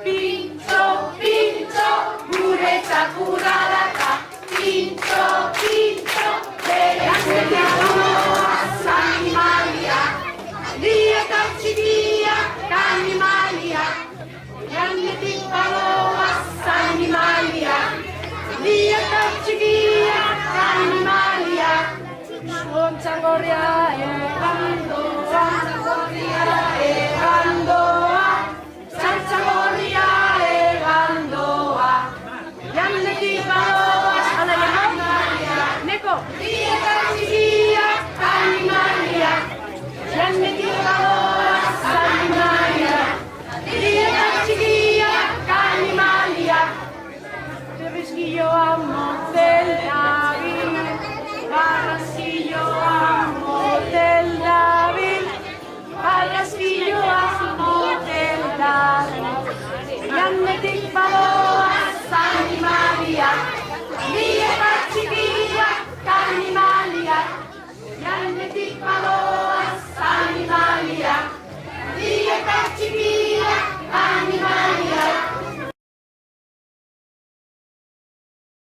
Pincho, pincho, pureza curada, pincho, pincho, animalia, via calcidia, animalia, grande piccolo animalia, via calcidia, animalia, Sangoria e Randoa, Sangoria e Randoa, Yanne di Paloa, Animalia, Neko, via calcidia, animalia, Yanne di Paloa, animalia, via calcidia, animalia, Tereskio amo del David, Barraskio amo del David, Barraskio amo del David, Yanne di Paloa, animalia, via calcidia, animalia, Yanne di Paloa.